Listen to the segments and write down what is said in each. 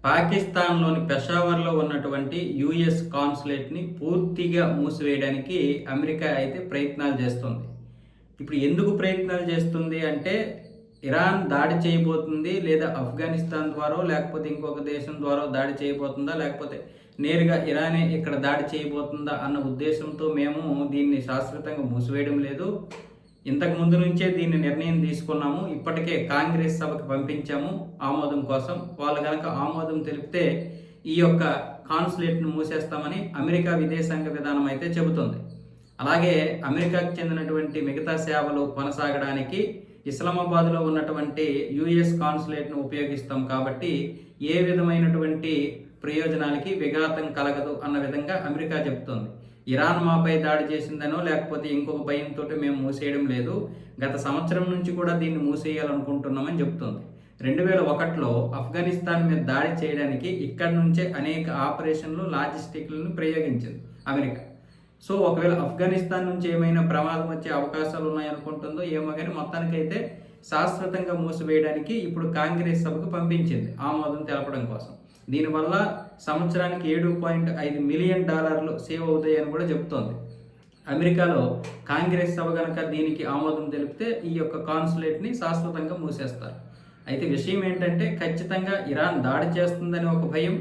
పాకిస్తాన్లోని పెషావర్లో ఉన్నటువంటి యుఎస్ కాన్సులేట్ని పూర్తిగా మూసివేయడానికి అమెరికా అయితే ప్రయత్నాలు చేస్తుంది. ఇప్పుడు ఎందుకు ప్రయత్నాలు చేస్తుంది అంటే, ఇరాన్ దాడి చేయబోతుంది, లేదా ఆఫ్ఘనిస్తాన్ ద్వారా లేకపోతే ఇంకొక దేశం ద్వారా దాడి చేయబోతుందా, లేకపోతే నేరుగా ఇరానే ఇక్కడ దాడి చేయబోతుందా అన్న ఉద్దేశంతో మేము దీన్ని శాశ్వతంగా మూసివేయడం లేదు. ఇంతకు ముందు నుంచే దీన్ని నిర్ణయం తీసుకున్నాము. ఇప్పటికే కాంగ్రెస్ సభకు పంపించాము ఆమోదం కోసం. వాళ్ళు కనుక ఆమోదం తెలిపితే ఈ యొక్క కాన్సులేట్ను మూసేస్తామని అమెరికా విదేశాంగ విధానం అయితే చెబుతుంది. అలాగే అమెరికాకు చెందినటువంటి మిగతా సేవలు కొనసాగడానికి ఇస్లామాబాద్లో ఉన్నటువంటి యుఎస్ కాన్సులేట్ను ఉపయోగిస్తాం కాబట్టి ఏ విధమైనటువంటి ప్రయోజనాలకి విఘాతం కలగదు అన్న విధంగా అమెరికా చెబుతోంది. ఇరాన్ మాపై దాడి చేసిందనో లేకపోతే ఇంకొక భయంతో మేము మూసేయడం లేదు, గత సంవత్సరం నుంచి కూడా దీన్ని మూసేయాలనుకుంటున్నామని చెబుతోంది. 2001లో ఆఫ్ఘనిస్తాన్ మీద దాడి చేయడానికి ఇక్కడి నుంచే అనేక ఆపరేషన్లు, లాజిస్టిక్లను ప్రయోగించింది అమెరికా. సో ఒకవేళ ఆఫ్ఘనిస్తాన్ నుంచి ఏమైనా ప్రమాదం వచ్చే అవకాశాలు ఉన్నాయనుకుంటుందో ఏమో, కానీ మొత్తానికైతే శాశ్వతంగా మూసివేయడానికి ఇప్పుడు కాంగ్రెస్ సభకు పంపించింది ఆమోదం తెలపడం కోసం. దీనివల్ల సంవత్సరానికి $7.5 మిలియన్ సేవ్ అవుతాయని కూడా చెప్తోంది. అమెరికాలో కాంగ్రెస్ సభ కనుక దీనికి ఆమోదం తెలిపితే ఈ యొక్క కాన్సులేట్ని శాశ్వతంగా మూసేస్తారు. అయితే విషయం ఏంటంటే, ఖచ్చితంగా ఇరాన్ దాడి చేస్తుందని ఒక భయం,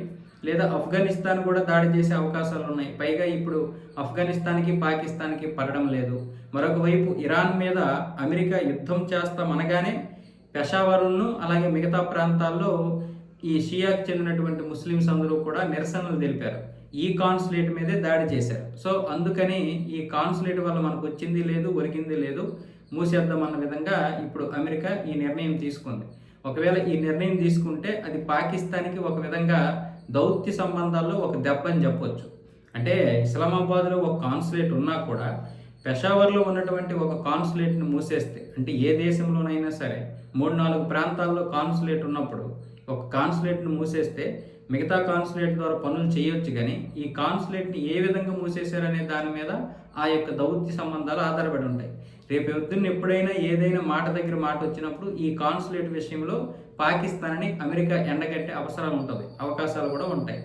లేదా ఆఫ్ఘనిస్తాన్ కూడా దాడి చేసే అవకాశాలు ఉన్నాయి. పైగా ఇప్పుడు ఆఫ్ఘనిస్తాన్కి పాకిస్తాన్కి పడడం లేదు. మరొక వైపు ఇరాన్ మీద అమెరికా యుద్ధం చేస్తామనగానే పెషావర్ను అలాగే మిగతా ప్రాంతాల్లో ఈ షియాకు చెందినటువంటి ముస్లిమ్స్ అందరూ కూడా నిరసనలు తెలిపారు. ఈ కాన్సులేట్ మీదే దాడి చేశారు. సో అందుకని ఈ కాన్సులేట్ వల్ల మనకు వచ్చింది లేదు, ఒరిగింది లేదు, మూసేద్దాం అన్న విధంగా ఇప్పుడు అమెరికా ఈ నిర్ణయం తీసుకుంది. ఒకవేళ ఈ నిర్ణయం తీసుకుంటే అది పాకిస్తాన్కి ఒక విధంగా దౌత్య సంబంధాల్లో ఒక దెబ్బ అని చెప్పొచ్చు. అంటే ఇస్లామాబాద్లో ఒక కాన్సులేట్ ఉన్నా కూడా పెషావర్లో ఉన్నటువంటి ఒక కాన్సులేట్ని మూసేస్తే, అంటే ఏ దేశంలోనైనా సరే 3-4 ప్రాంతాల్లో కాన్సులేట్ ఉన్నప్పుడు ఒక కాన్సులేట్ను మూసేస్తే మిగతా కాన్సులేట్ ద్వారా పనులు చేయొచ్చు, కానీ ఈ కాన్సులేట్ని ఏ విధంగా మూసేశారనే దాని మీద ఆ యొక్క దౌత్య సంబంధాలు ఆధారపడి ఉంటాయి. రేపు పొద్దున్న ఎప్పుడైనా ఏదైనా మాట దగ్గర మాట వచ్చినప్పుడు ఈ కాన్సులేట్ విషయంలో పాకిస్తాన్ని అమెరికా ఎండగట్టే అవకాశాలు కూడా ఉంటాయి.